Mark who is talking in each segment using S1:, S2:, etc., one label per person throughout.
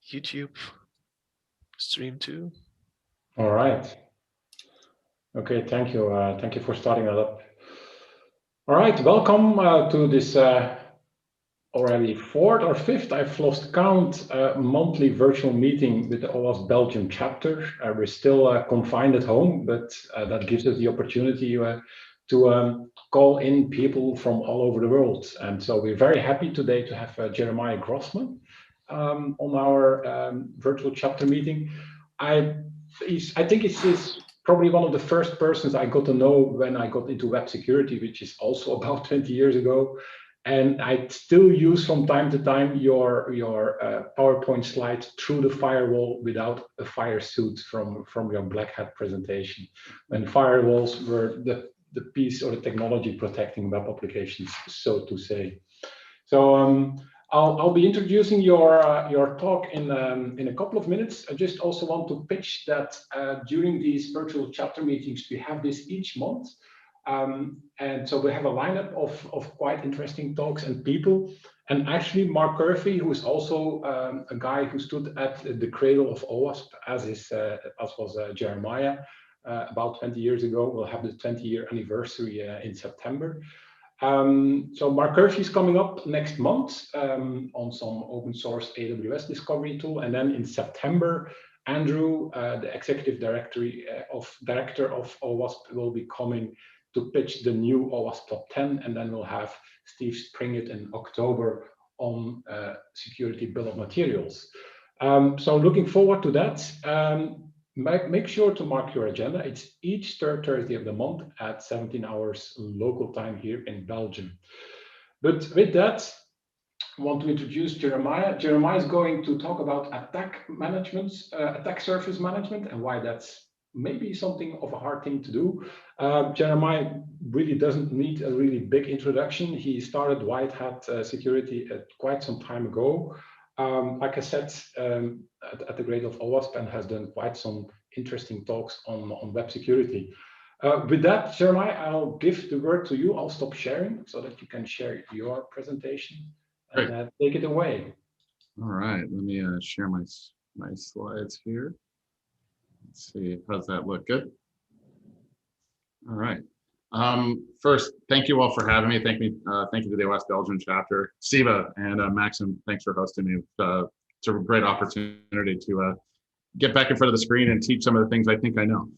S1: YouTube stream too.
S2: All right. Okay, thank you. Thank you for starting that up. All right, welcome to this already fourth or fifth, I've lost count, monthly virtual meeting with the OWASP Belgium chapter. We're still confined at home, but that gives us the opportunity to call in people from all over the world. And so we're very happy today to have Jeremiah Grossman on our virtual chapter meeting. I think it's probably one of the first persons I got to know when I got into web security, which is also about 20 years ago. And I still use from time to time your PowerPoint slides through the firewall without a fire suit from your Black Hat presentation, when firewalls were the piece or the technology protecting web applications, so to say. So I'll be introducing your talk in a couple of minutes. I just also want to pitch that during these virtual chapter meetings, we have this each month. And so we have a lineup of quite interesting talks and people. And actually, Mark Curvey, who is also a guy who stood at the cradle of OWASP, as was Jeremiah, about 20 years ago. We'll have the 20-year anniversary in September. So Mark Curvey is coming up next month on some open source AWS discovery tool. And then in September, Andrew, the executive director of OWASP, will be coming to pitch the new OWASP Top 10, and then we'll have Steve Springett in October on security bill of materials. So looking forward to that. Make sure to mark your agenda. It's each third Thursday of the month at 17 hours local time here in Belgium. But with that, I want to introduce Jeremiah. Jeremiah is going to talk about attack management, attack surface management, and why that's maybe something of a hard thing to do. Jeremiah really doesn't need a really big introduction. He started White Hat security quite some time ago. Like I said, at the grade of OWASP, and has done quite some interesting talks on web security. With that, Jeremiah, I'll give the word to you. I'll stop sharing so that you can share your presentation and take it away.
S3: All right, let me share my slides here. Let's see, how's that look? Good. All right. First, thank you all for having me. Thank you to the OWASP Belgium chapter. Siva and Maxim, thanks for hosting me. It's a great opportunity to get back in front of the screen and teach some of the things I think I know.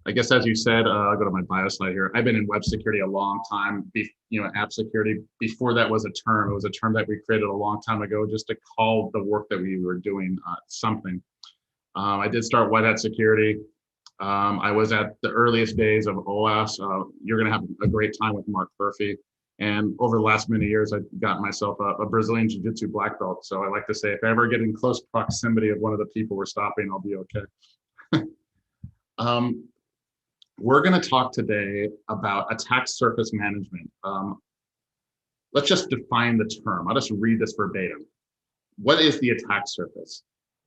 S3: I guess, as you said, I'll go to my bio slide here. I've been in web security a long time. App security, before that was a term. It was a term that we created a long time ago just to call the work that we were doing something. I did start White Hat Security. I was at the earliest days of OWASP. You're going to have a great time with Mark Curvey. And over the last many years, I got myself a Brazilian Jiu-Jitsu black belt. So I like to say, if I ever get in close proximity of one of the people we're stopping, I'll be okay. We're going to talk today about attack surface management. Let's just define the term. I'll just read this verbatim. What is the attack surface?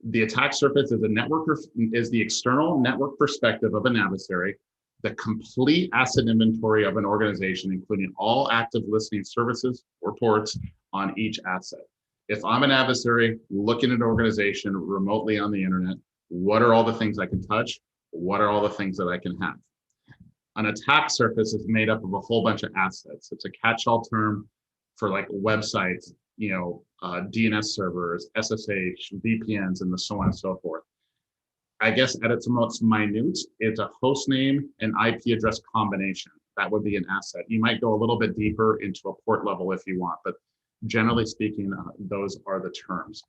S3: The attack surface is the external network perspective of an adversary, the complete asset inventory of an organization, including all active listening services or ports on each asset. If I'm an adversary looking at an organization remotely on the internet, what are all the things I can touch? What are all the things that I can have? An attack surface is made up of a whole bunch of assets. It's a catch-all term for like websites, DNS servers, SSH, VPNs, and so on and so forth. I guess at its most minute, it's a host name and IP address combination. That would be an asset. You might go a little bit deeper into a port level if you want, but generally speaking, those are the terms.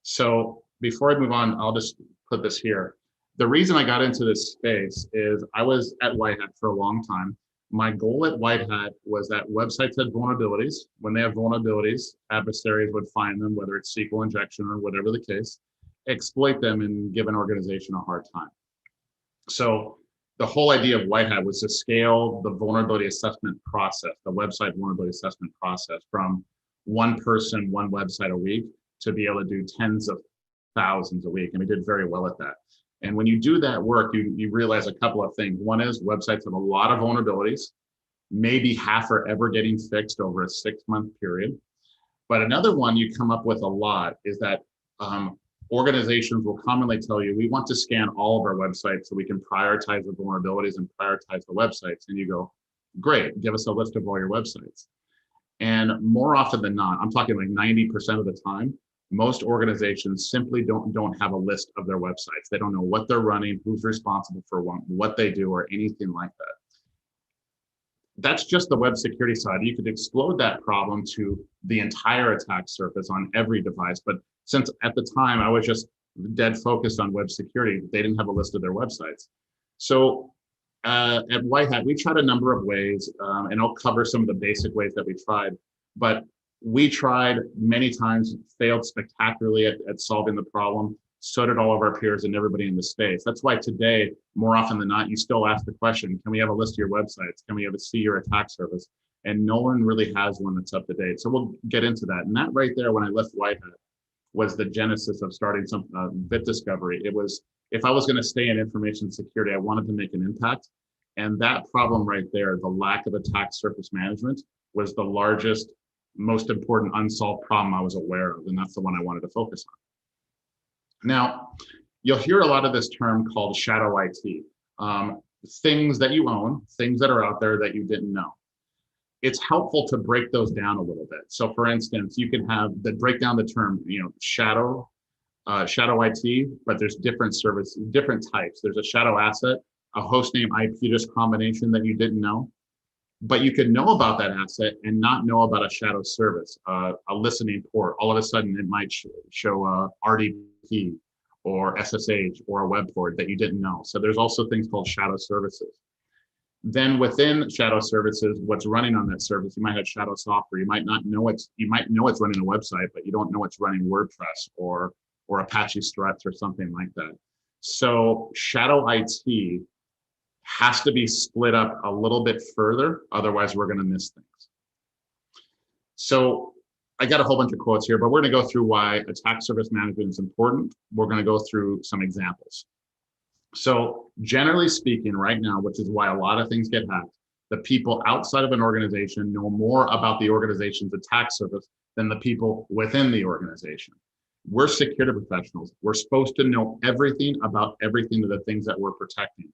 S3: So before I move on, I'll just put this here. The reason I got into this space is I was at White Hat for a long time. My goal at White Hat was that websites had vulnerabilities. When they have vulnerabilities, adversaries would find them, whether it's SQL injection or whatever the case, exploit them and give an organization a hard time. So the whole idea of White Hat was to scale the vulnerability assessment process, the website vulnerability assessment process, from one person, one website a week to be able to do tens of thousands a week. And we did very well at that. And when you do that work, you realize a couple of things. One is websites have a lot of vulnerabilities. Maybe half are ever getting fixed over a 6-month period. But another one you come up with a lot is that Organizations will commonly tell you, we want to scan all of our websites so we can prioritize the vulnerabilities and prioritize the websites. And you go, great, give us a list of all your websites. And more often than not, I'm talking like 90% of the time, most organizations simply don't have a list of their websites. They don't know what they're running, who's responsible for what they do, or anything like that. That's just the web security side. You could explode that problem to the entire attack surface on every device. But since at the time I was just dead focused on web security, they didn't have a list of their websites. So at White Hat, we tried a number of ways, and I'll cover some of the basic ways that we tried. But we tried many times, failed spectacularly at solving the problem. So did all of our peers and everybody in the space. That's why today, more often than not, you still ask the question, can we have a list of your websites? Can we have see your attack surface? And no one really has one that's up to date. So we'll get into that. And that right there, when I left White Hat, was the genesis of starting some bit discovery. It was, if I was going to stay in information security, I wanted to make an impact. And that problem right there, the lack of attack surface management, was the largest, most important unsolved problem I was aware of. And that's the one I wanted to focus on. Now, you'll hear a lot of this term called shadow IT, things that you own, things that are out there that you didn't know. It's helpful to break those down a little bit. So for instance, you can break down the term, shadow IT, but there's different services, different types. There's a shadow asset, a hostname IP address combination that you didn't know, but you could know about that asset and not know about a shadow service, a listening port. All of a sudden it might show RDP or SSH or a web port that you didn't know. So there's also things called shadow services. Then within shadow services, what's running on that service, you might have shadow software. You might know it's running a website, but you don't know it's running WordPress or Apache Struts or something like that. So shadow IT has to be split up a little bit further, otherwise we're going to miss things. So I got a whole bunch of quotes here, but we're going to go through why attack surface management is important. We're going to go through some examples. So generally speaking, right now, which is why a lot of things get hacked, the people outside of an organization know more about the organization's attack surface than the people within the organization. We're security professionals. We're supposed to know everything about everything of the things that we're protecting.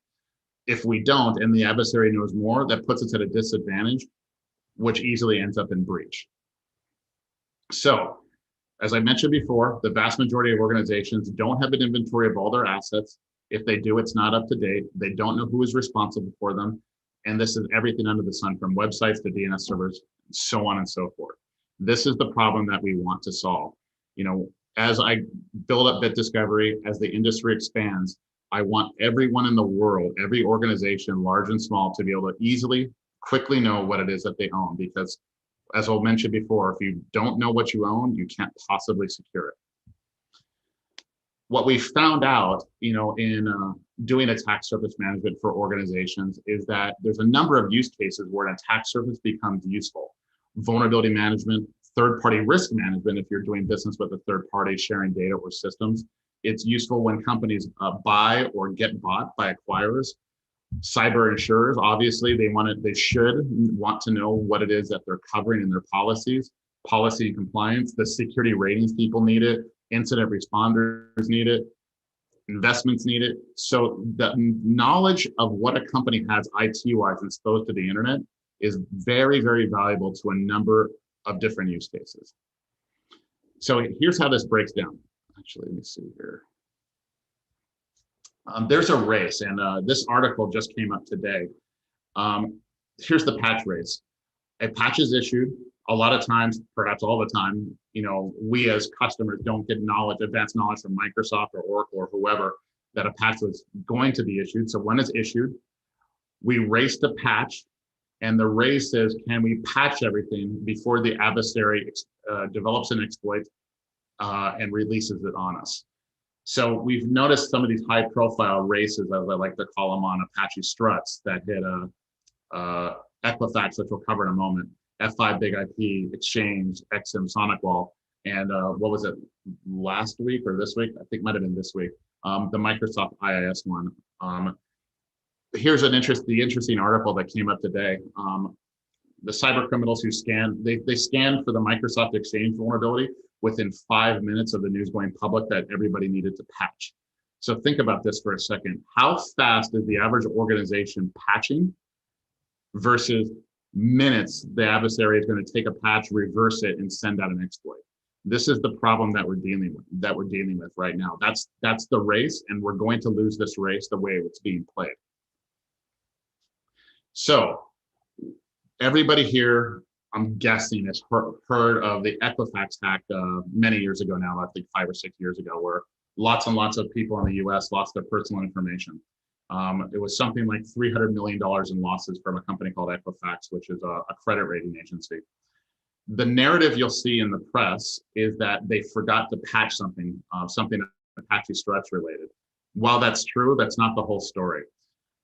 S3: If we don't, and the adversary knows more, that puts us at a disadvantage, which easily ends up in breach. So, as I mentioned before, the vast majority of organizations don't have an inventory of all their assets. If they do, it's not up to date. They don't know who is responsible for them. And this is everything under the sun, from websites to DNS servers, so on and so forth. This is the problem that we want to solve. As I build up bit discovery, as the industry expands, I want everyone in the world, every organization, large and small, to be able to easily, quickly know what it is that they own. Because as I mentioned before, if you don't know what you own, you can't possibly secure it. What we found out, in doing attack surface management for organizations is that there's a number of use cases where an attack surface becomes useful. Vulnerability management, third-party risk management, if you're doing business with a third party sharing data or systems. It's useful when companies buy or get bought by acquirers. Cyber insurers, obviously, they should want to know what it is that they're covering in their policies, policy and compliance. The security ratings people need it. Incident responders need it. Investments need it. So the knowledge of what a company has IT-wise exposed to the internet is very, very valuable to a number of different use cases. So here's how this breaks down. Actually, let me see here. There's a race, and this article just came up today. Here's the patch race. A patch is issued. A lot of times, perhaps all the time, we as customers don't get advanced knowledge from Microsoft or Oracle or whoever that a patch was going to be issued. So when it's issued, we race the patch, and the race is, can we patch everything before the adversary develops an exploit and releases it on us? So we've noticed some of these high-profile races, as I like to call them, on Apache Struts that hit Equifax, which we'll cover in a moment, F5 Big IP, Exchange, XM, SonicWall, and what was it, last week or this week? I think it might have been this week, the Microsoft IIS one. Here's the interesting article that came up today. The cyber criminals who scanned, they scanned for the Microsoft Exchange vulnerability, within 5 minutes of the news going public that everybody needed to patch. So think about this for a second. How fast is the average organization patching versus minutes the adversary is going to take a patch, reverse it, and send out an exploit? This is the problem that we're dealing with right now. That's the race, and we're going to lose this race the way it's being played. So everybody here, I'm guessing, has heard of the Equifax hack many years ago now, I think 5 or 6 years ago, where lots and lots of people in the US lost their personal information. It was something like $300 million in losses from a company called Equifax, which is a credit rating agency. The narrative you'll see in the press is that they forgot to patch something Apache Struts related. While that's true, that's not the whole story.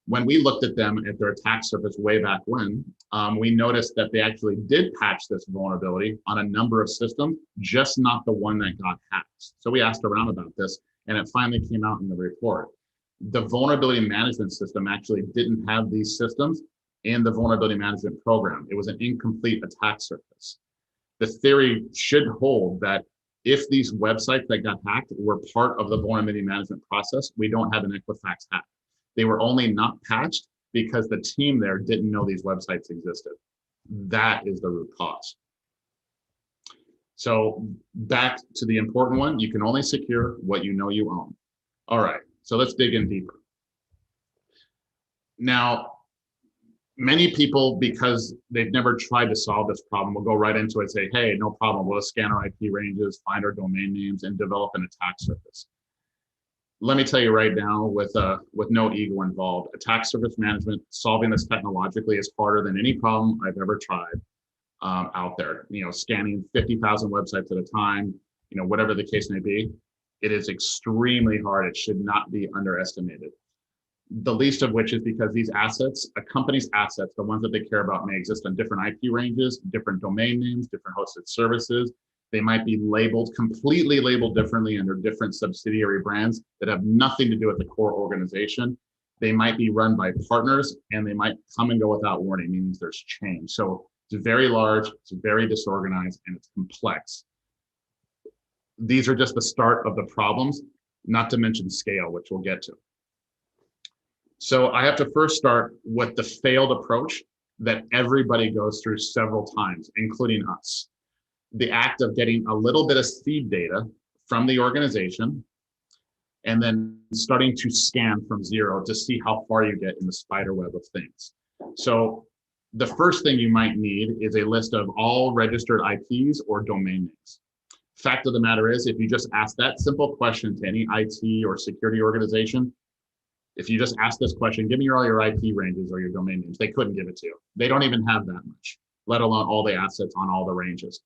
S3: When we looked at them at their attack surface way back when, we noticed that they actually did patch this vulnerability on a number of systems, just not the one that got hacked. So we asked around about this, and it finally came out in the report. The vulnerability management system actually didn't have these systems in the vulnerability management program. It was an incomplete attack surface. The theory should hold that if these websites that got hacked were part of the vulnerability management process, we don't have an Equifax hack. They were only not patched because the team there didn't know these websites existed. That is the root cause. So back to the important one, you can only secure what you know you own. All right, so let's dig in deeper. Now, many people, because they've never tried to solve this problem, will go right into it and say, hey, no problem, we'll scan our IP ranges, find our domain names, and develop an attack surface. Let me tell you right now, with no ego involved, attack surface management, solving this technologically is harder than any problem I've ever tried out there. You know, scanning 50,000 websites at a time, you know, whatever the case may be, it is extremely hard. It should not be underestimated. The least of which is because these assets, a company's assets, the ones that they care about, may exist on different IP ranges, different domain names, different hosted services. They might be labeled, completely labeled differently under different subsidiary brands that have nothing to do with the core organization. They might be run by partners, and they might come and go without warning, meaning there's change. So it's very large, it's very disorganized, and it's complex. These are just the start of the problems, not to mention scale, which we'll get to. So I have to first start with the failed approach that everybody goes through several times, including us. The act of getting a little bit of seed data from the organization and then starting to scan from zero to see how far you get in the spider web of things. So the first thing you might need is a list of all registered IPs or domain names. Fact of the matter is, if you just ask that simple question to any IT or security organization, if you just ask this question, give me all your IP ranges or your domain names, they couldn't give it to you. They don't even have that much, let alone all the assets on all the ranges.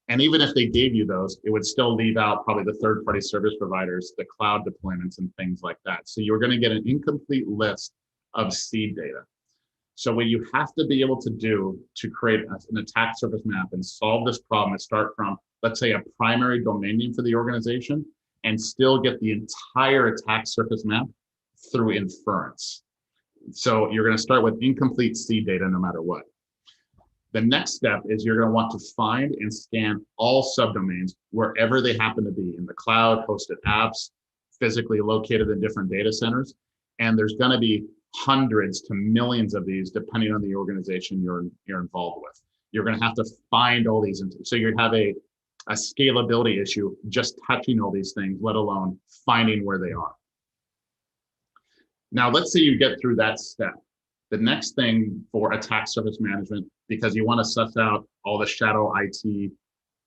S3: And even if they gave you those, it would still leave out probably the third-party service providers, the cloud deployments, and things like that. So you're going to get an incomplete list of seed data. So what you have to be able to do to create an attack surface map and solve this problem is start from, let's say, a primary domain name for the organization and still get the entire attack surface map through inference. So you're going to start with incomplete seed data no matter what. The next step is you're going to want to find and scan all subdomains wherever they happen to be, in the cloud, hosted apps, physically located in different data centers. And there's going to be hundreds to millions of these depending on the organization you're involved with. You're going to have to find all these. So you have a scalability issue just touching all these things, let alone finding where they are. Now, let's say you get through that step. The next thing for attack surface management, because you want to suss out all the shadow IT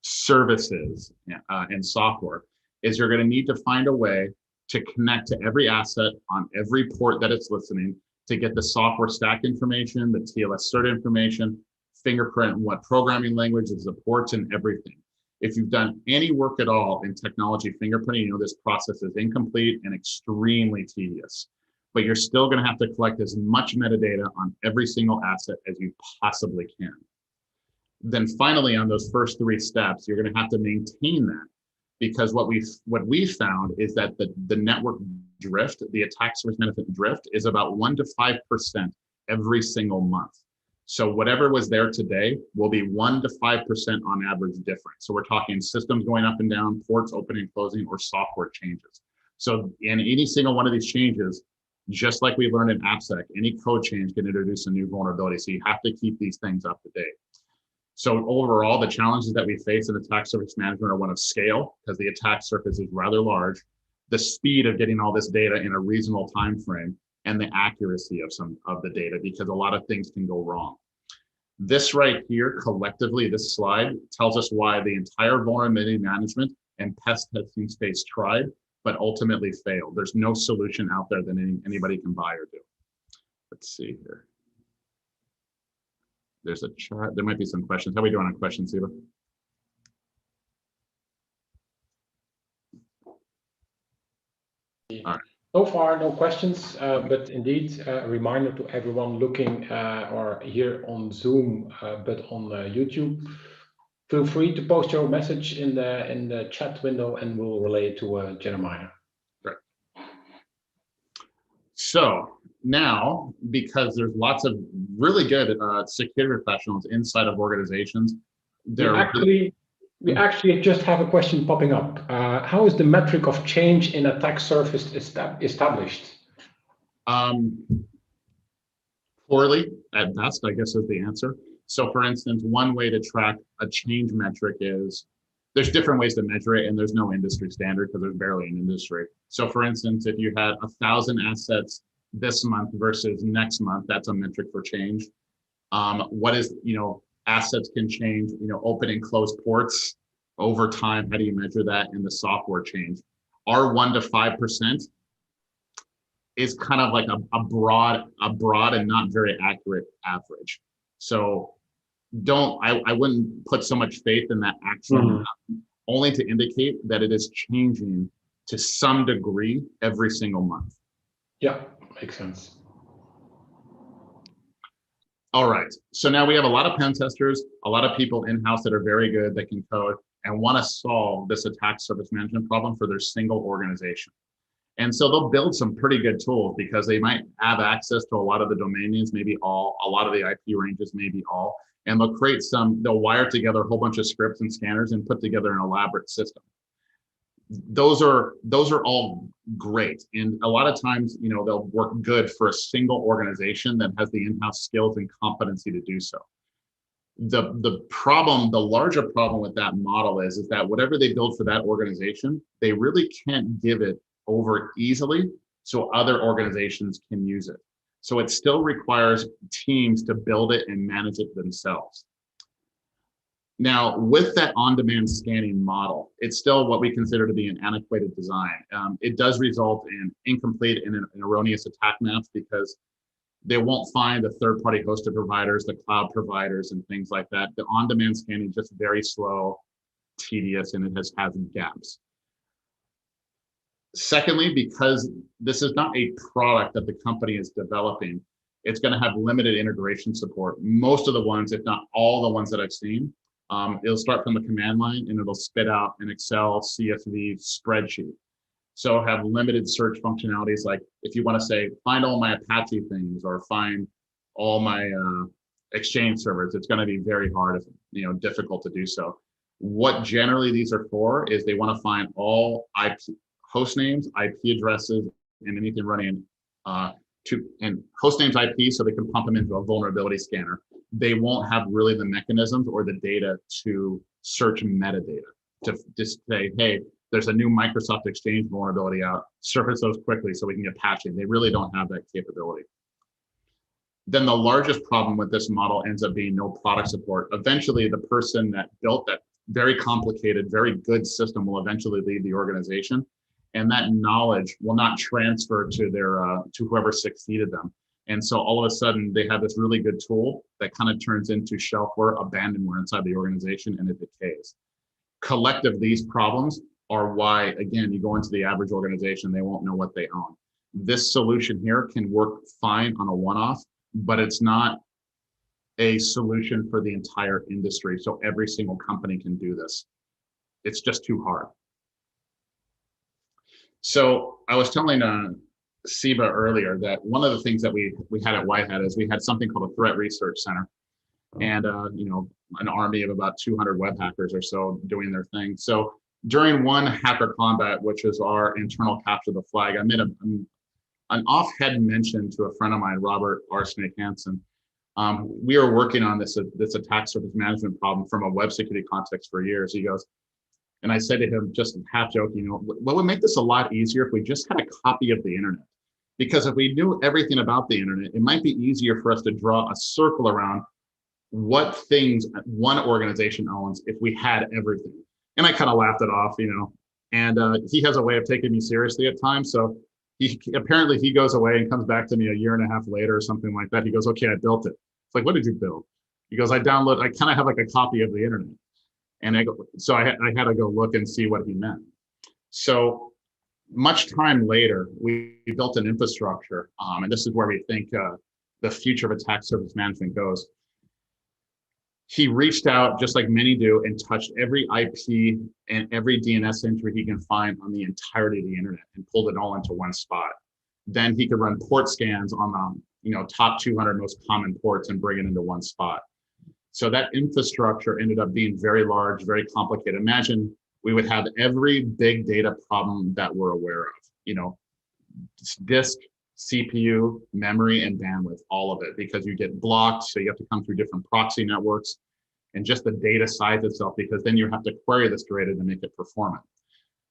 S3: services and software, is you're going to need to find a way to connect to every asset on every port that it's listening to get the software stack information, the TLS cert information, fingerprint, what programming language it supports, and everything. If you've done any work at all in technology fingerprinting, you know this process is incomplete and extremely tedious. But you're still going to have to collect as much metadata on every single asset as you possibly can. Then finally, on those first three steps, you're going to have to maintain that, because what we found is that the network drift, the attack surface management drift, is about 1 to 5% every single month. So whatever was there today will be 1 to 5% on average different. So we're talking systems going up and down, ports opening and closing, or software changes. So in any single one of these changes, just like we learned in AppSec, any code change can introduce a new vulnerability. So you have to keep these things up to date. So overall, the challenges that we face in attack surface management are one of scale, because the attack surface is rather large, the speed of getting all this data in a reasonable time frame, and the accuracy of some of the data, because a lot of things can go wrong. This right here, collectively, this slide tells us why the entire vulnerability management and pest testing space tried, but ultimately failed. There's no solution out there that anybody can buy or do. Let's see here. There's a chat. There might be some questions. How are we doing on questions, Siva? All right.
S2: So far, no questions, but indeed, a reminder to everyone looking or here on Zoom, but on YouTube, feel free to post your message in the chat window, and we'll relay it to Jeremiah.
S3: Right. So now, because there's lots of really good security professionals inside of organizations,
S2: we actually just have a question popping up. How is the metric of change in attack surface established?
S3: Poorly at best, I guess, is the answer. So for instance, one way to track a change metric is, there's different ways to measure it, and there's no industry standard because there's barely an industry. So for instance, if you had 1,000 assets this month versus next month, that's a metric for change. What is, assets can change, open and close ports over time. How do you measure that? In the software change. Our 1 to 5% is kind of like a broad and not very accurate average. So I wouldn't put so much faith in that actual, only to indicate that it is changing to some degree every single month.
S2: Yeah, makes sense.
S3: All right, so now we have a lot of pen testers, a lot of people in-house that are very good, that can code and want to solve this attack surface management problem for their single organization. And so they'll build some pretty good tools, because they might have access to a lot of the domain names, maybe all, a lot of the IP ranges, maybe all, and they'll wire together a whole bunch of scripts and scanners and put together an elaborate system. Those are all great, and a lot of times, they'll work good for a single organization that has the in-house skills and competency to do so. The larger problem with that model is that whatever they build for that organization, they really can't give it over easily so other organizations can use it. So it still requires teams to build it and manage it themselves. Now, with that on-demand scanning model, it's still what we consider to be an antiquated design. It does result in incomplete and erroneous attack maps, because they won't find the third-party hosted providers, the cloud providers, and things like that. The on-demand scanning is just very slow, tedious, and it has gaps. Secondly, because this is not a product that the company is developing, it's going to have limited integration support. Most of the ones, if not all the ones that I've seen, it'll start from the command line and it'll spit out an Excel, CSV spreadsheet. So have limited search functionalities, like if you want to say, find all my Apache things or find all my Exchange servers, it's going to be very hard, difficult to do so. What generally these are for is they want to find all IP host names, IP addresses, and anything running and host names, IP, so they can pump them into a vulnerability scanner. They won't have really the mechanisms or the data to search metadata to just say, hey, there's a new Microsoft Exchange vulnerability out, surface those quickly so we can get patching. They really don't have that capability. Then the largest problem with this model ends up being no product support. Eventually, the person that built that very complicated, very good system will eventually leave the organization, and that knowledge will not transfer to their to whoever succeeded them. And so all of a sudden, they have this really good tool that kind of turns into shelfware, abandonware inside the organization, and it decays. Collective, these problems are why, again, you go into the average organization, they won't know what they own. This solution here can work fine on a one-off, but it's not a solution for the entire industry. So every single company can do this. It's just too hard. So I was telling Siva earlier that one of the things that we had at Whitehead is we had something called a threat research center. and an army of about 200 web hackers or so doing their thing. So during one hacker combat, which was our internal capture the flag, I made an offhand mention to a friend of mine, Robert R. Snake Hansen. We were working on this attack surface management problem from a web security context for years. He goes, and I said to him, just half joking, what would make this a lot easier if we just had a copy of the internet? Because if we knew everything about the internet, it might be easier for us to draw a circle around what things one organization owns if we had everything. And I kind of laughed it off, and he has a way of taking me seriously at times. So apparently he goes away and comes back to me a year and a half later or something like that. He goes, okay, I built it. It's like, what did you build? He goes, I kind of have like a copy of the internet. And I had to go look and see what he meant. So much time later, we built an infrastructure, and this is where we think the future of attack surface management goes. He reached out, just like many do, and touched every IP and every DNS entry he can find on the entirety of the internet and pulled it all into one spot. Then he could run port scans on the top 200 most common ports and bring it into one spot. So that infrastructure ended up being very large, very complicated. Imagine we would have every big data problem that we're aware of, disk, CPU, memory, and bandwidth, all of it, because you get blocked. So you have to come through different proxy networks, and just the data size itself, because then you have to query this data to make it performant.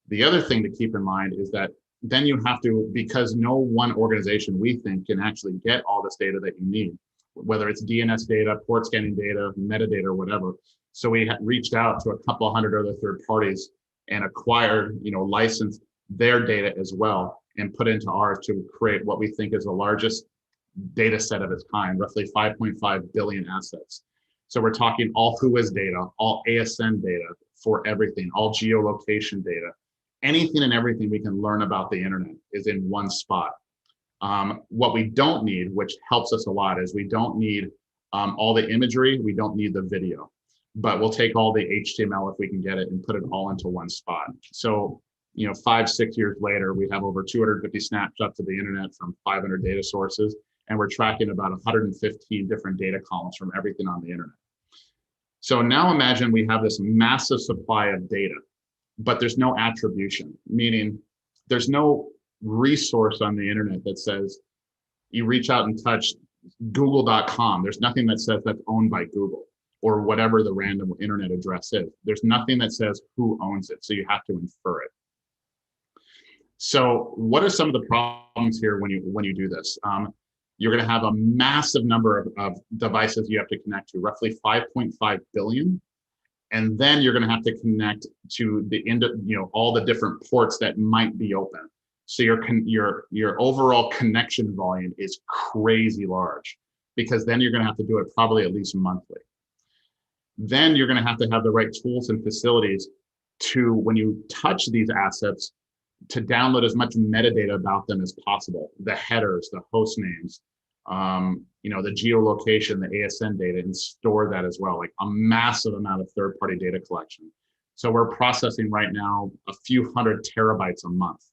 S3: The other thing to keep in mind is that then you have to, because no one organization, we think, can actually get all this data that you need, whether it's DNS data, port scanning data, metadata, or whatever. So we reached out to a couple hundred other third parties and acquired, licensed their data as well, and put into ours to create what we think is the largest data set of its kind, roughly 5.5 billion assets. So we're talking all WHOIS data, all ASN data for everything, all geolocation data, anything and everything we can learn about the internet is in one spot. What we don't need, which helps us a lot, is we don't need all the imagery, we don't need the video, but we'll take all the HTML if we can get it and put it all into one spot. So 5-6 years later, we have over 250 snapshots of the internet from 500 data sources, and we're tracking about 115 different data columns from everything on the internet. So now imagine we have this massive supply of data, but there's no attribution, meaning there's no resource on the internet that says you reach out and touch google.com. There's nothing that says that's owned by Google or whatever the random internet address is. There's nothing that says who owns it, so you have to infer it. So what are some of the problems here when you do this? You're going to have a massive number of devices you have to connect to, roughly 5.5 billion. And then you're going to have to connect to the all the different ports that might be open. So your overall connection volume is crazy large, because then you're going to have to do it probably at least monthly. Then you're going to have the right tools and facilities to, when you touch these assets, to download as much metadata about them as possible, the headers, the host names, the geolocation, the ASN data, and store that as well, like a massive amount of third-party data collection. So we're processing right now a few hundred terabytes a month.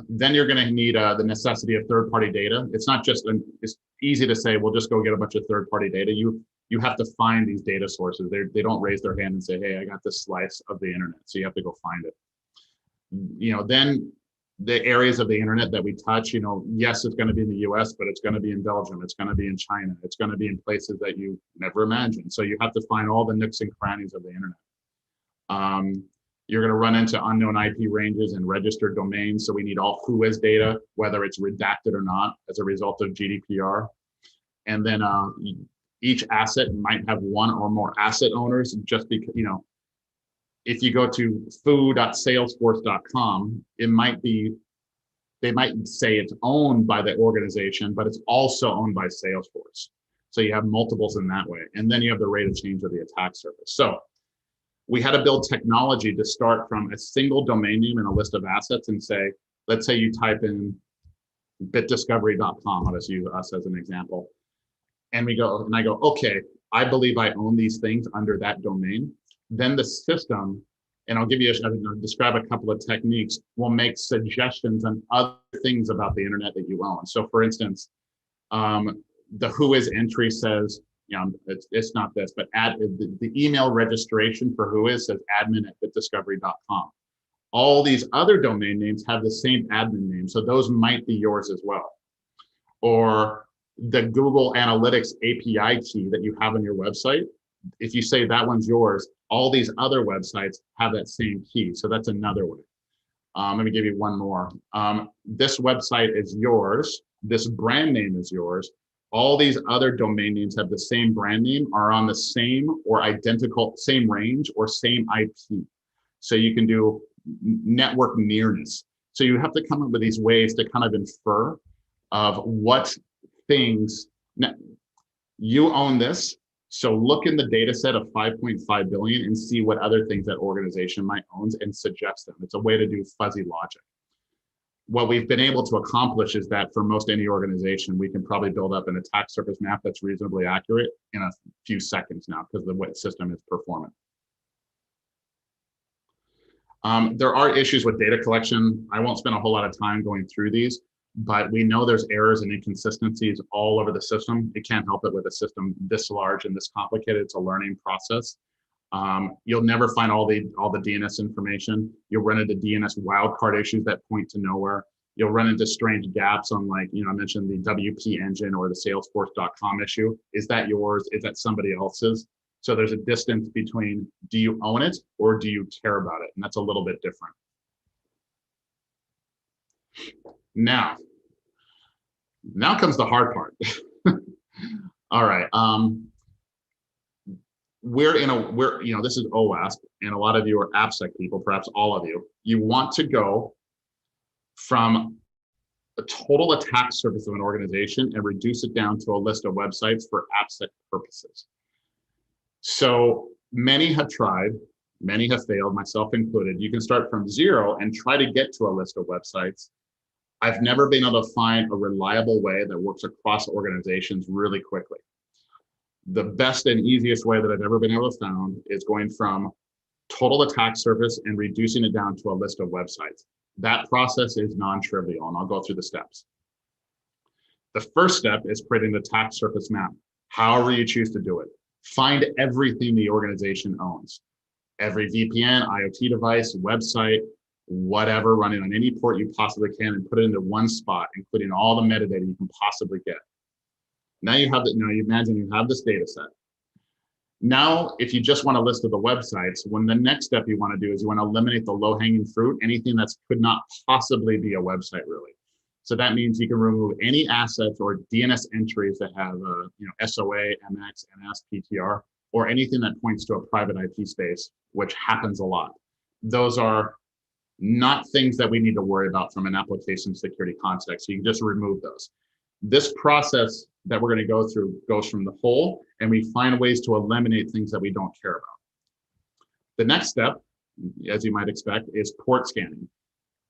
S3: Then you're going to need the necessity of third-party data. It's not just, it's easy to say, well, just go get a bunch of third-party data. You have to find these data sources. They don't raise their hand and say, hey, I got this slice of the internet. So you have to go find it. Then the areas of the internet that we touch, yes, it's going to be in the US, but it's going to be in Belgium. It's going to be in China. It's going to be in places that you never imagined. So you have to find all the nooks and crannies of the internet. You're going to run into unknown IP ranges and registered domains. So we need all WHOIS data, whether it's redacted or not, as a result of GDPR. And then each asset might have one or more asset owners, just because, if you go to foo.salesforce.com, they might say it's owned by the organization, but it's also owned by Salesforce. So you have multiples in that way. And then you have the rate of change of the attack surface. So we had to build technology to start from a single domain name and a list of assets and say, let's say you type in bitdiscovery.com, I'll just use us as an example. And I go, okay, I believe I own these things under that domain. Then the system, and I'll describe a couple of techniques, will make suggestions on other things about the internet that you own. So for instance, the WHOIS entry says, it's not this, but the email registration for Whois says admin@bitdiscovery.com. All these other domain names have the same admin name, so those might be yours as well. Or the Google Analytics API key that you have on your website, if you say that one's yours, all these other websites have that same key, so that's another way. Let me give you one more. This website is yours, this brand name is yours, all these other domain names have the same brand name, are on the same or identical, same range or same IP. So you can do network nearness. So you have to come up with these ways to kind of infer of what things, you own this. So look in the data set of 5.5 billion and see what other things that organization might own and suggest them. It's a way to do fuzzy logic. What we've been able to accomplish is that for most any organization, we can probably build up an attack surface map that's reasonably accurate in a few seconds now because the way the system is performing. There are issues with data collection. I won't spend a whole lot of time going through these, but we know there's errors and inconsistencies all over the system. It can't help it with a system this large and this complicated. It's a learning process. You'll never find all the DNS information. You'll run into DNS wildcard issues that point to nowhere. You'll run into strange gaps on, like, I mentioned the WP engine or the Salesforce.com issue. Is that yours? Is that somebody else's? So there's a distance between, do you own it or do you care about it? And that's a little bit different. Now comes the hard part. All right. This is OWASP, and a lot of you are AppSec people, perhaps all of you. You want to go from a total attack surface of an organization and reduce it down to a list of websites for AppSec purposes. So many have tried, many have failed, myself included. You can start from zero and try to get to a list of websites. I've never been able to find a reliable way that works across organizations really quickly. The best and easiest way that I've ever been able to find is going from total attack surface and reducing it down to a list of websites. That process is non-trivial, and I'll go through the steps. The first step is creating the attack surface map, however you choose to do it. Find everything the organization owns. Every VPN, IoT device, website, whatever, running on any port you possibly can, and put it into one spot, including all the metadata you can possibly get. Now you have now you imagine you have this data set. Now, if you just want a list of the websites, when the next step you want to do is you want to eliminate the low-hanging fruit, anything that could not possibly be a website, really. So that means you can remove any assets or DNS entries that have SOA, MX, NS, PTR, or anything that points to a private IP space, which happens a lot. Those are not things that we need to worry about from an application security context. So you can just remove those. This process that we're going to go through goes from the whole, and we find ways to eliminate things that we don't care about. The next step, as you might expect, is port scanning.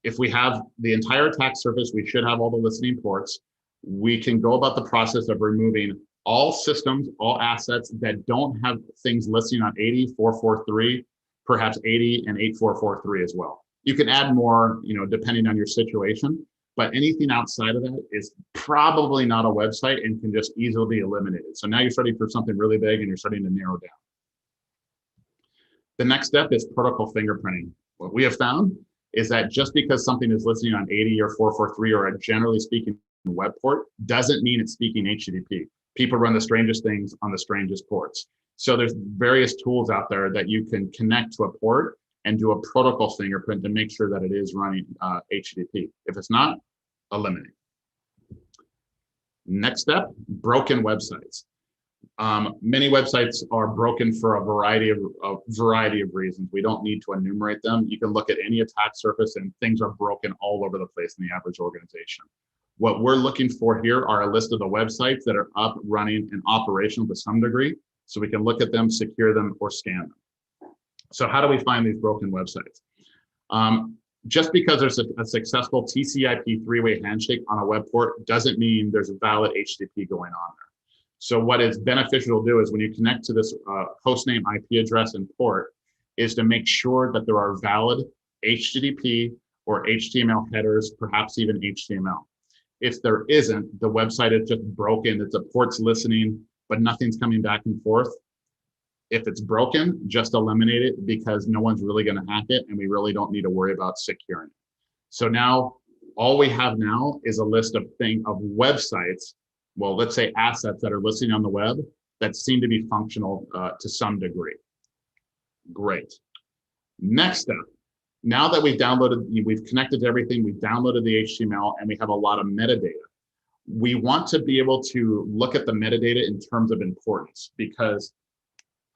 S3: If we have the entire attack surface, we should have all the listening ports. We can go about the process of removing all systems, all assets that don't have things listing on 80.443, perhaps 80 and 8.443 as well. You can add more, depending on your situation, but anything outside of that is probably not a website and can just easily be eliminated. So now you're starting for something really big and you're starting to narrow down. The next step is protocol fingerprinting. What we have found is that just because something is listening on 80 or 443 or a generally speaking web port doesn't mean it's speaking HTTP. People run the strangest things on the strangest ports. So there's various tools out there that you can connect to a port and do a protocol fingerprint to make sure that it is running HTTP. If it's not, eliminate. Next step, broken websites. Many websites are broken for a variety of reasons. We don't need to enumerate them. You can look at any attack surface and things are broken all over the place in the average organization. What we're looking for here are a list of the websites that are up, running, and operational to some degree, so we can look at them, secure them, or scan them. So how do we find these broken websites? Just because there's a successful TCP three-way handshake on a web port doesn't mean there's a valid HTTP going on there. So what is beneficial to do is when you connect to this hostname, IP address, and port, is to make sure that there are valid HTTP or HTML headers, perhaps even HTML. If there isn't, the website is just broken, it's a port's listening, but nothing's coming back and forth. If it's broken, just eliminate it because no one's really going to hack it, and we really don't need to worry about securing it. So now all we have now is a list of websites, well, let's say assets that are listed on the web that seem to be functional to some degree. Great. Next step, now that we've connected to everything, we've downloaded the HTML, and we have a lot of metadata. We want to be able to look at the metadata in terms of importance, because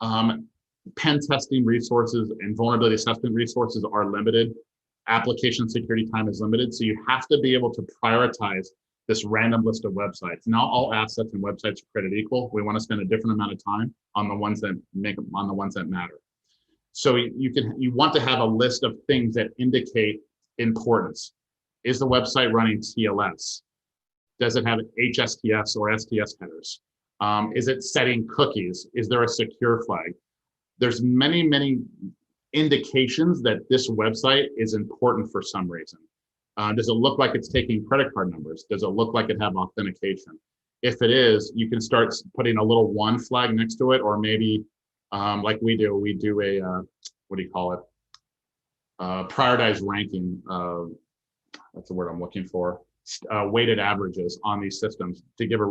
S3: pen testing resources and vulnerability assessment resources are limited. Application security time is limited. So you have to be able to prioritize this random list of websites. Not all assets and websites are created equal. We want to spend a different amount of time on the ones that matter. So you want to have a list of things that indicate importance. Is the website running TLS? Does it have HSTS or STS headers? Is it setting cookies? Is there a secure flag? There's many indications that this website is important for some reason. Does it look like it's taking credit card numbers? Does it look like it have authentication? If it is, you can start putting a little 1 flag next to it, or maybe like we do a, what do you call it? Prioritized ranking. That's the word I'm looking for. Weighted averages on these systems to give a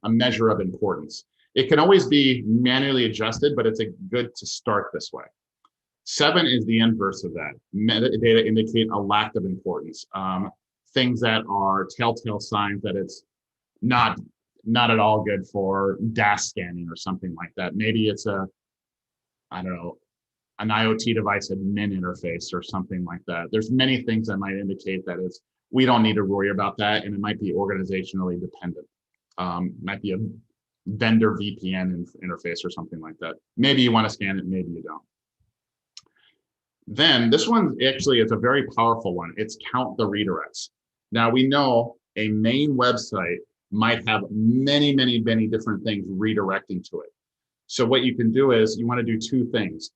S3: measure of importance. It can always be manually adjusted, but it's good to start this way. 7 is the inverse of that. Metadata indicate a lack of importance. Things that are telltale signs that it's not at all good for DAS scanning or something like that. Maybe it's an IoT device admin interface or something like that. There's many things that might indicate that we don't need to worry about that, and it might be organizationally dependent. Might be a vendor VPN interface or something like that. Maybe you want to scan it, maybe you don't. Then this one actually is a very powerful one. It's count the redirects. Now we know a main website might have many different things redirecting to it. So what you can do is you want to do 2 things.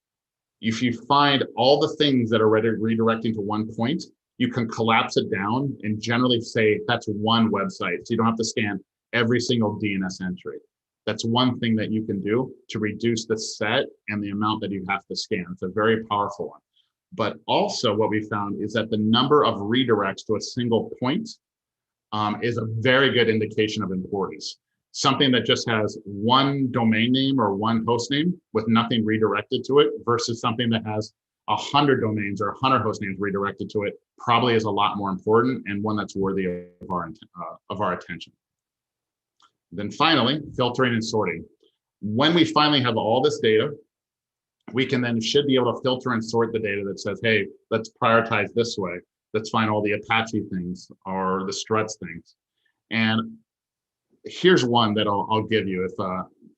S3: If you find all the things that are redirecting to one point, you can collapse it down and generally say that's one website. So you don't have to scan every single DNS entry. That's one thing that you can do to reduce the set and the amount that you have to scan. It's a very powerful one. But also what we found is that the number of redirects to a single point is a very good indication of importance. Something that just has one domain name or one host name with nothing redirected to it versus something that has 100 domains or 100 host names redirected to it probably is a lot more important and one that's worthy of our attention. Then finally, filtering and sorting. When we finally have all this data, we should be able to filter and sort the data that says, hey, let's prioritize this way. Let's find all the Apache things or the struts things. And here's one that I'll give you. If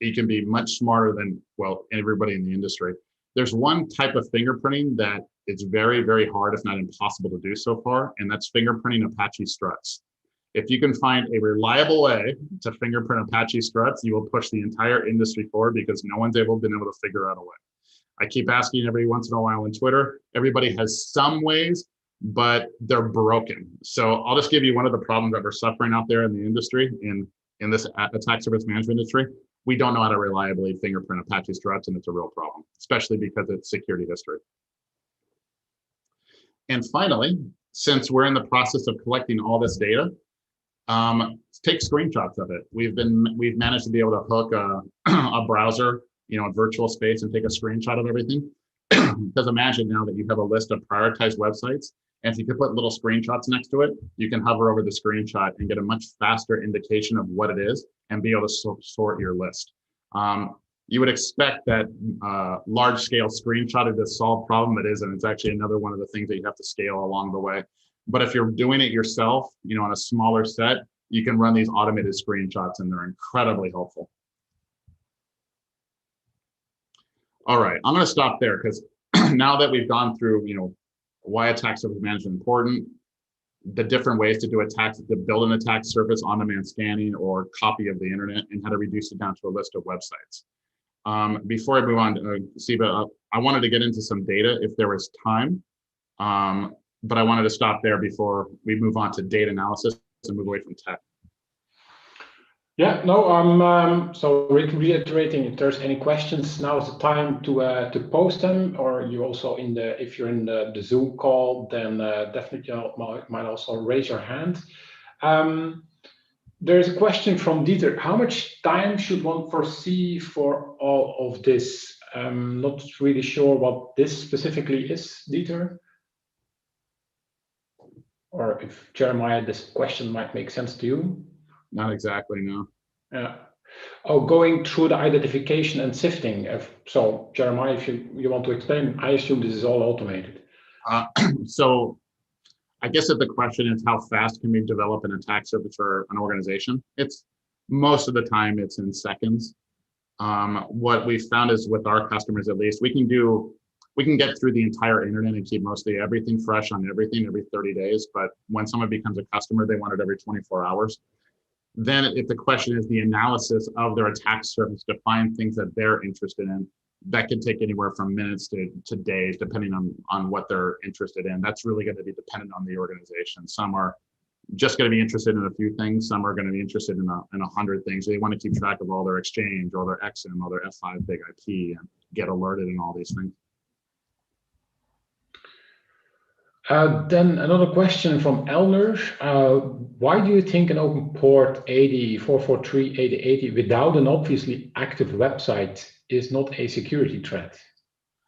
S3: you can be much smarter than, well, everybody in the industry. There's one type of fingerprinting that it's very hard, if not impossible to do so far, and that's fingerprinting Apache struts. If you can find a reliable way to fingerprint Apache struts, you will push the entire industry forward because no one's been able to figure out a way. I keep asking every once in a while on Twitter, everybody has some ways, but they're broken. So I'll just give you one of the problems that we're suffering out there in the industry, in this attack surface management industry. We don't know how to reliably fingerprint Apache struts, and it's a real problem, especially because it's security history. And finally, since we're in the process of collecting all this data, take screenshots of it. We've managed to be able to hook a browser, a virtual space, and take a screenshot of everything. Because imagine now that you have a list of prioritized websites, and if you could put little screenshots next to it, you can hover over the screenshot and get a much faster indication of what it is and be able to sort your list. You would expect that large-scale screenshotting to solve problem. It isn't. It's actually another one of the things that you have to scale along the way. But if you're doing it yourself, on a smaller set, you can run these automated screenshots, and they're incredibly helpful. All right, I'm going to stop there because now that we've gone through, why attack surface management is important, the different ways to do attacks, to build an attack surface, on-demand scanning, or copy of the internet, and how to reduce it down to a list of websites. Before I move on to Siba, I wanted to get into some data if there was time, but I wanted to stop there before we move on to data analysis and move away from tech.
S2: Yeah, no, I'm so reiterating, if there's any questions, now is the time to post them, or you also if you're in the Zoom call, then definitely might also raise your hand. There's a question from Dieter. How much time should one foresee for all of this? I'm not really sure what this specifically is, Dieter. Or if Jeremiah, this question might make sense to you.
S3: Not exactly, no.
S2: Yeah. Oh, going through the identification and sifting. So, Jeremiah, if you want to explain, I assume this is all automated.
S3: So I guess if the question is how fast can we develop an attack surface for an organization, it's most of the time it's in seconds. What we found is with our customers, at least, we can get through the entire internet and keep mostly everything fresh on everything every 30 days. But when someone becomes a customer, they want it every 24 hours. Then if the question is the analysis of their attack surface to find things that they're interested in, that can take anywhere from minutes to days, depending on what they're interested in. That's really going to be dependent on the organization. Some are just going to be interested in a few things. Some are going to be interested in 100 things. They want to keep track of all their exchange, all their XM, all their F5 big IP, and get alerted and all these things.
S2: Then another question from Elner. Why do you think an open port 80.443, 8080 without an obviously active website is not a security threat?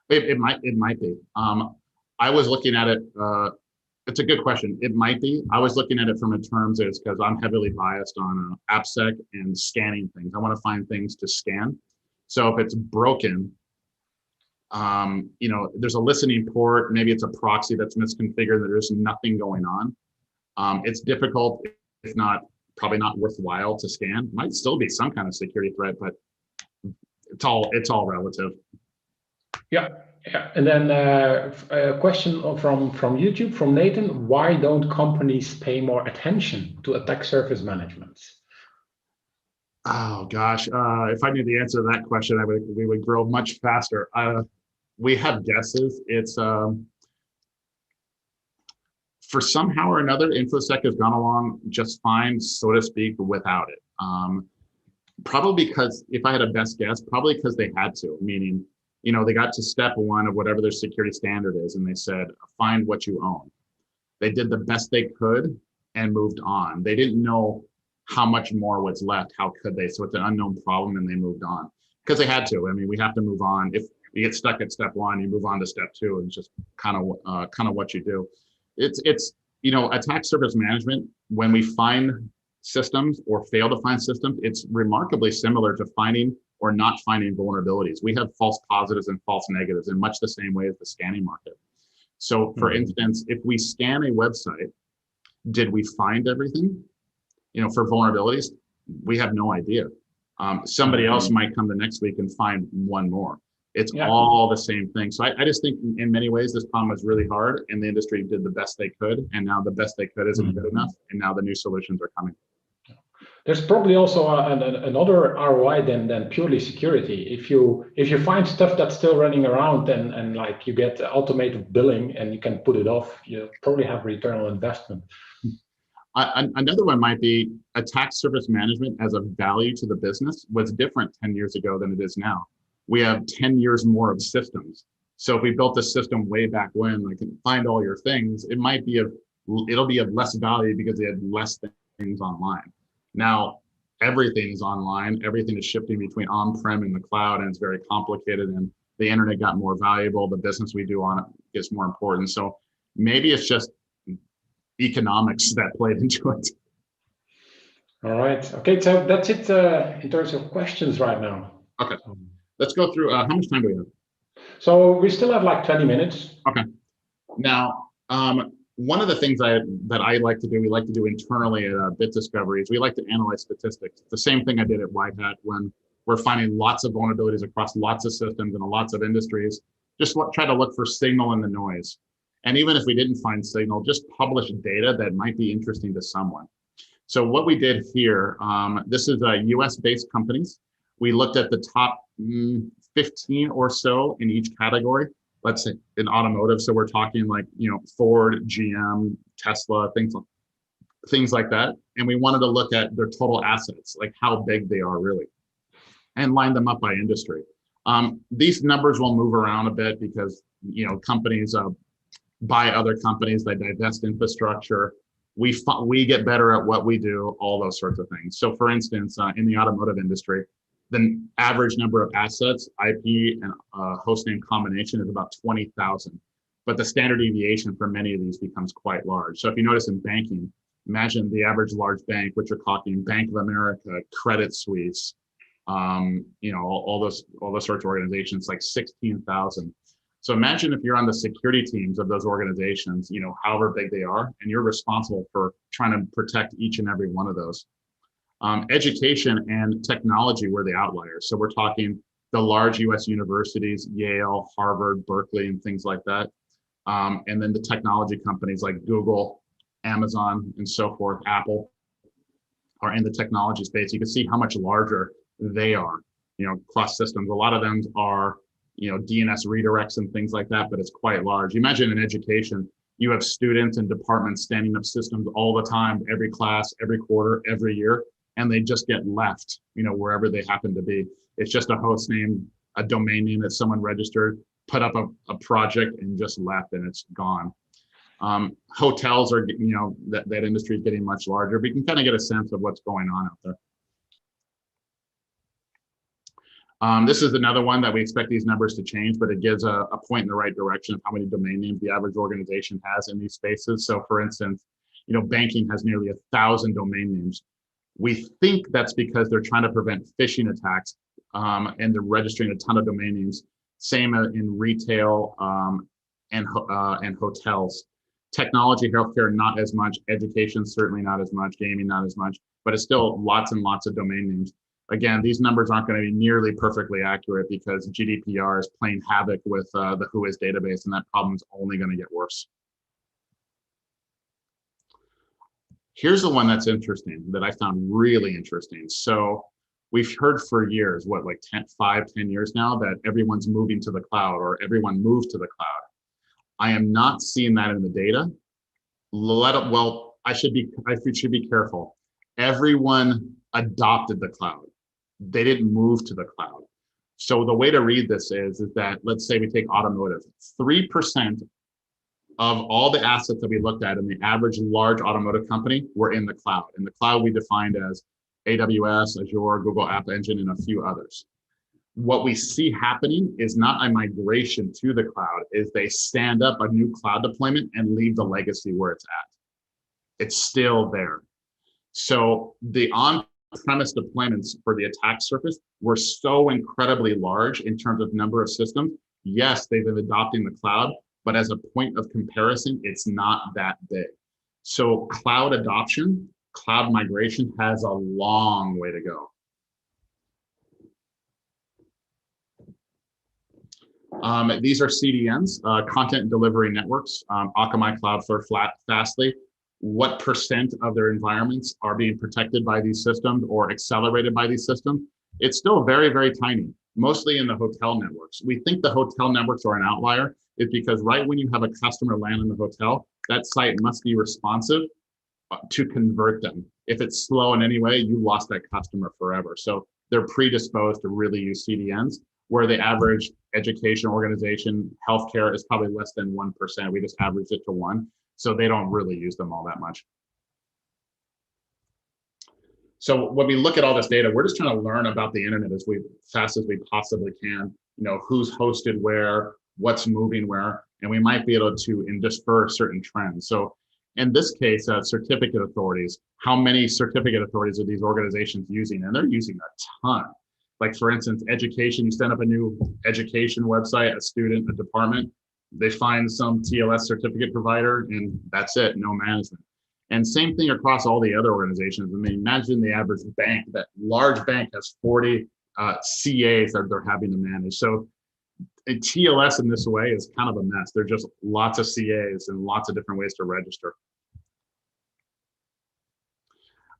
S3: It might be. I was looking at it. It's a good question. It might be. I was looking at it from a terms is because I'm heavily biased on AppSec and scanning things. I want to find things to scan. So if it's broken, there's a listening port, maybe it's a proxy that's misconfigured, there's nothing going on. It's difficult, if not, probably not worthwhile to scan. Might still be some kind of security threat, but it's all relative.
S2: Yeah. And then a question from YouTube, from Nathan. Why don't companies pay more attention to attack surface management?
S3: Oh gosh, if I knew the answer to that question, we would grow much faster. We have guesses. It's for somehow or another, InfoSec has gone along just fine, so to speak, without it. Probably because, if I had a best guess, probably because they had to, meaning, they got to step one of whatever their security standard is, and they said, find what you own. They did the best they could and moved on. They didn't know how much more was left. How could they? So it's an unknown problem, and they moved on because they had to. I mean, we have to move on. If you get stuck at step one, you move on to step two, and it's just kind of what you do. It's attack surface management. When we find systems or fail to find systems, it's remarkably similar to finding or not finding vulnerabilities. We have false positives and false negatives in much the same way as the scanning market. So for instance, if we scan a website, did we find everything? For vulnerabilities, we have no idea. Somebody else might come the next week and find one more. It's all the same thing. So I just think in many ways, this problem was really hard, and the industry did the best they could. And now the best they could isn't good enough. And now the new solutions are coming.
S2: There's probably also another ROI than purely security. If you find stuff that's still running around and like you get automated billing and you can put it off, you probably have return on investment.
S3: Another one might be attack surface management as a value to the business was different 10 years ago than it is now. We have 10 years more of systems. So if we built a system way back when, like find all your things, it'll be of less value because they had less things online. Now, everything is online. Everything is shifting between on-prem and the cloud, and it's very complicated, and the internet got more valuable. The business we do on it gets more important. So maybe it's just economics that played into it.
S2: All right. Okay, so that's it in terms of questions right now.
S3: Okay. Let's go through, how much time do we have?
S2: So we still have like 20 minutes.
S3: Okay. Now, one of the things that I like to do, we like to do internally at Bit Discovery, is we like to analyze statistics. The same thing I did at White Hat when we're finding lots of vulnerabilities across lots of systems and lots of industries. Just try to look for signal in the noise. And even if we didn't find signal, just publish data that might be interesting to someone. So what we did here, this is US-based companies. We looked at the top 15 or so in each category. Let's say in automotive. So we're talking like, Ford, GM, Tesla, things things like that. And we wanted to look at their total assets, like how big they are really, and line them up by industry. These numbers will move around a bit because, you know, companies buy other companies, they divest infrastructure. We get better at what we do, all those sorts of things. So for instance, in the automotive industry, the average number of assets, IP and hostname combination is about 20,000. But the standard deviation for many of these becomes quite large. So if you notice in banking, imagine the average large bank, which are talking Bank of America, Credit Suisse, you know, all those sorts of organizations, like 16,000. So imagine if you're on the security teams of those organizations, you know, however big they are, and you're responsible for trying to protect each and every one of those. Education and technology were the outliers. So we're talking the large US universities, Yale, Harvard, Berkeley, and things like that. And then the technology companies like Google, Amazon, and so forth, Apple, are in the technology space. You can see how much larger they are, you know, cross systems. A lot of them are, you know, DNS redirects and things like that, but it's quite large. Imagine in education, you have students and departments standing up systems all the time, every class, every quarter, every year, and they just get left, you know, wherever they happen to be. It's just a host name, a domain name that someone registered, put up a project and just left, and it's gone. Hotels are, you know, that industry is getting much larger, but you can kind of get a sense of what's going on out there. This is another one that we expect these numbers to change, but it gives a point in the right direction of how many domain names the average organization has in these spaces. So for instance, you know, banking has nearly 1,000 domain names. We think that's because they're trying to prevent phishing attacks, and they're registering a ton of domain names. Same in retail and hotels. Technology, healthcare, not as much. Education, certainly not as much. Gaming, not as much. But it's still lots and lots of domain names. Again, these numbers aren't going to be nearly perfectly accurate because GDPR is playing havoc with the WHOIS database, and that problem is only going to get worse. Here's the one that's interesting, that I found really interesting. So we've heard for years, what, like 5, 10 years now, that everyone's moving to the cloud or everyone moved to the cloud. I am not seeing that in the data. Well, I should be careful. Everyone adopted the cloud. They didn't move to the cloud. So the way to read this is that, let's say we take automotive, 3% of all the assets that we looked at in the average large automotive company were in the cloud. In the cloud, we defined as AWS, Azure, Google App Engine, and a few others. What we see happening is not a migration to the cloud, is they stand up a new cloud deployment and leave the legacy where it's at. It's still there. So the on-premise deployments for the attack surface were so incredibly large in terms of number of systems. Yes, they've been adopting the cloud, but as a point of comparison, it's not that big. So cloud adoption, cloud migration has a long way to go. These are CDNs, content delivery networks, Akamai, Cloudflare, Fastly. What percent of their environments are being protected by these systems or accelerated by these systems? It's still very, very tiny, mostly in the hotel networks. We think the hotel networks are an outlier. It's because right when you have a customer land in the hotel, that site must be responsive to convert them. If it's slow in any way, you lost that customer forever. So they're predisposed to really use CDNs, where the average education organization, healthcare, is probably less than 1%. We just averaged it to 1. So they don't really use them all that much. So when we look at all this data, we're just trying to learn about the internet as fast as we possibly can. You know, who's hosted where, what's moving where, and we might be able to infer certain trends. So in this case, certificate authorities, how many certificate authorities are these organizations using? And they're using a ton. Like for instance, education, you stand up a new education website, a student, a department, they find some TLS certificate provider, and that's it, no management. And same thing across all the other organizations. I mean, imagine the average bank, that large bank has 40 CAs that they're having to manage. So a TLS in this way is kind of a mess. There's just lots of CAs and lots of different ways to register.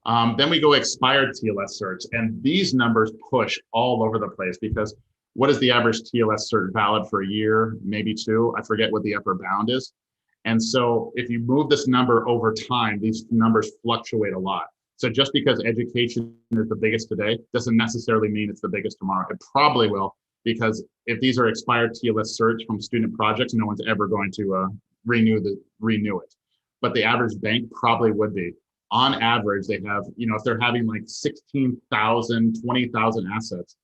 S3: Then we go expired TLS certs, and these numbers push all over the place because what is the average TLS cert valid for a year, maybe 2? I forget what the upper bound is. And so if you move this number over time, these numbers fluctuate a lot. So just because education is the biggest today doesn't necessarily mean it's the biggest tomorrow. It probably will, because if these are expired TLS certs from student projects, no one's ever going to renew it. But the average bank probably would be. On average, they have, if they're having like 16,000, 20,000 assets,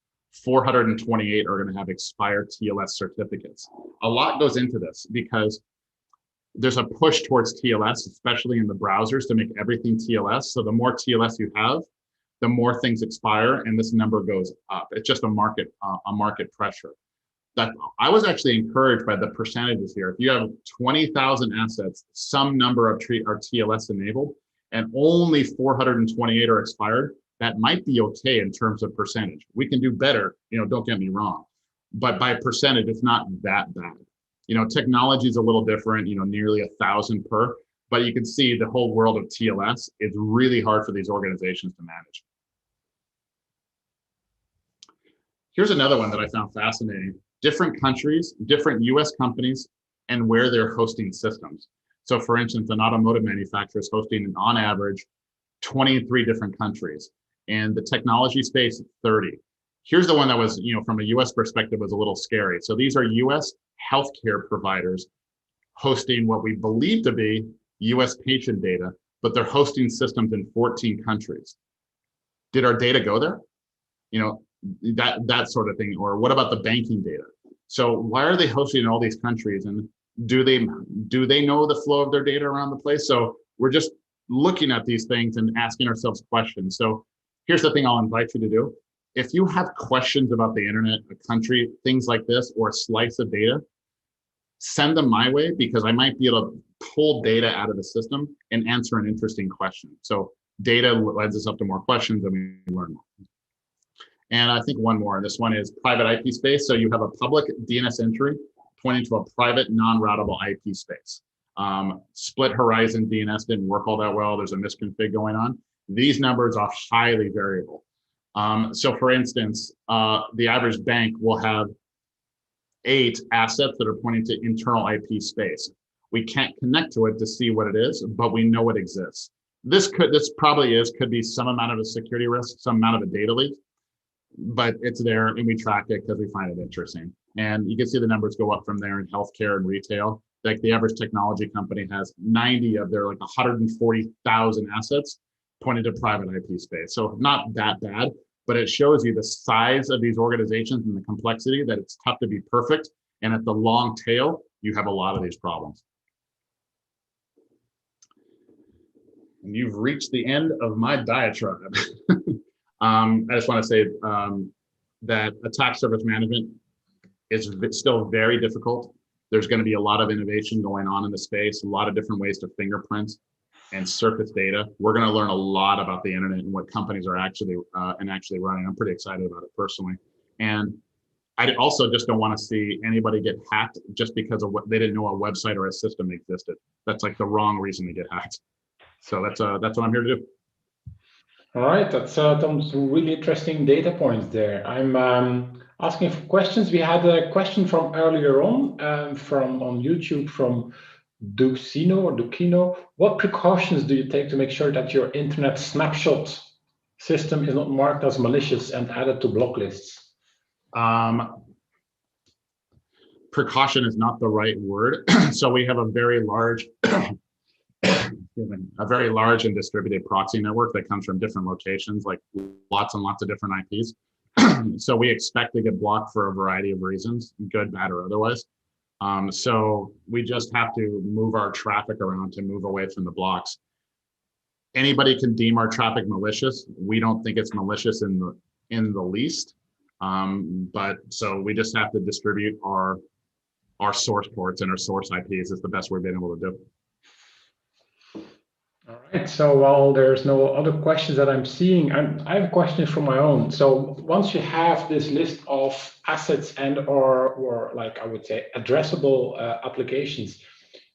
S3: 428 are going to have expired TLS certificates. A lot goes into this because there's a push towards TLS, especially in the browsers, to make everything TLS. So the more TLS you have, the more things expire, and this number goes up. It's just a market pressure. That I was actually encouraged by the percentages here. If you have 20,000 assets, some number of are TLS enabled, and only 428 are expired, that might be okay in terms of percentage. We can do better, don't get me wrong, but by percentage, it's not that bad. Technology is a little different, nearly 1,000 per, but you can see the whole world of TLS is really hard for these organizations to manage. Here's another one that I found fascinating. Different countries, different US companies, and where they're hosting systems. So for instance, an automotive manufacturer is hosting, on average, 23 different countries, and the technology space, 30. Here's the one that was, from a US perspective, was a little scary. So these are US healthcare providers hosting what we believe to be US patient data, but they're hosting systems in 14 countries. Did our data go there? That sort of thing. Or what about the banking data? So why are they hosting in all these countries? And do they know the flow of their data around the place? So we're just looking at these things and asking ourselves questions. So here's the thing I'll invite you to do. If you have questions about the internet, a country, things like this, or a slice of data, send them my way, because I might be able to pull data out of the system and answer an interesting question. So data lends us up to more questions and we learn more. And I think one more, this one is private IP space. So you have a public DNS entry pointing to a private non-routable IP space. Split horizon DNS didn't work all that well. There's a misconfig going on. These numbers are highly variable. So for instance, the average bank will have 8 assets that are pointing to internal IP space. We can't connect to it to see what it is, but we know it exists. This could be some amount of a security risk, some amount of a data leak, but it's there and we track it because we find it interesting. And you can see the numbers go up from there in healthcare and retail. Like the average technology company has 90 of their 140,000 assets pointed to private IP space. So not that bad, but it shows you the size of these organizations and the complexity, that it's tough to be perfect. And at the long tail, you have a lot of these problems. And you've reached the end of my diatribe. I just want to say that attack surface management is still very difficult. There's going to be a lot of innovation going on in the space, a lot of different ways to fingerprint and surface data. We're going to learn a lot about the internet and what companies are actually running. I'm pretty excited about it personally. And I also just don't want to see anybody get hacked just because of what they didn't know a website or a system existed. That's like the wrong reason to get hacked. So that's what I'm here to do.
S2: All right, that's some really interesting data points there. I'm asking for questions. We had a question from earlier on on YouTube from Ducino. What precautions do you take to make sure that your internet snapshot system is not marked as malicious and added to block lists?
S3: Precaution is not the right word. So we have a very large and distributed proxy network that comes from different locations, like lots and lots of different IPs. So we expect to get blocked for a variety of reasons, good, bad, or otherwise. So we just have to move our traffic around to move away from the blocks. Anybody can deem our traffic malicious. We don't think it's malicious in the least. But so we just have to distribute our source ports and our source IPs is the best we've been able to do.
S2: All right, so while there's no other questions that I'm seeing, I have a question from my own. So once you have this list of assets and or like I would say addressable applications,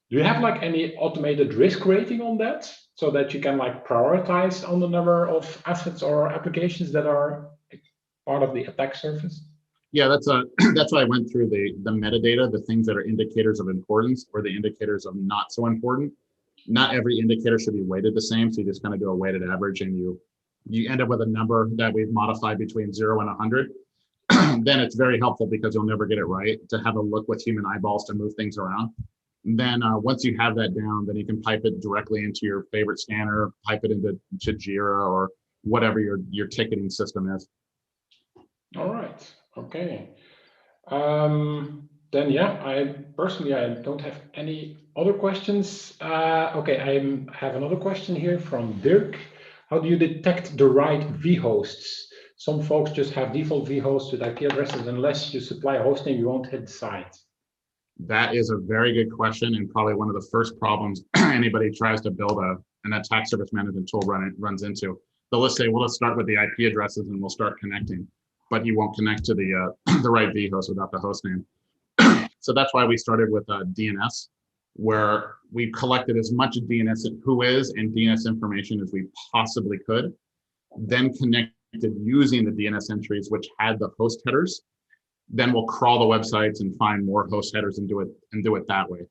S2: do you have like any automated risk rating on that so that you can like prioritize on the number of assets or applications that are part of the attack surface?
S3: Yeah, that's that's why I went through the metadata, the things that are indicators of importance or the indicators of not so important. Not every indicator should be weighted the same, so you just kind of do a weighted average, and you end up with a number that we've modified between 0 and 100. Then it's very helpful because you'll never get it right to have a look with human eyeballs to move things around. Then once you have that down, then you can pipe it directly into your favorite scanner, pipe it into Jira or whatever your ticketing system is.
S2: All right. Okay. Then yeah, I don't have any other questions. Okay, I have another question here from Dirk. How do you detect the right vhosts? Some folks just have default vhosts with IP addresses. Unless you supply a hostname, you won't hit the site.
S3: That is a very good question, and probably one of the first problems anybody tries to build an attack surface management tool runs into. They'll just say, well, let's start with the IP addresses and we'll start connecting, but you won't connect to the the right vhost without the host name. So that's why we started with DNS, where we collected as much DNS whois and DNS information as we possibly could, then connected using the DNS entries which had the host headers. Then we'll crawl the websites and find more host headers and do it that way.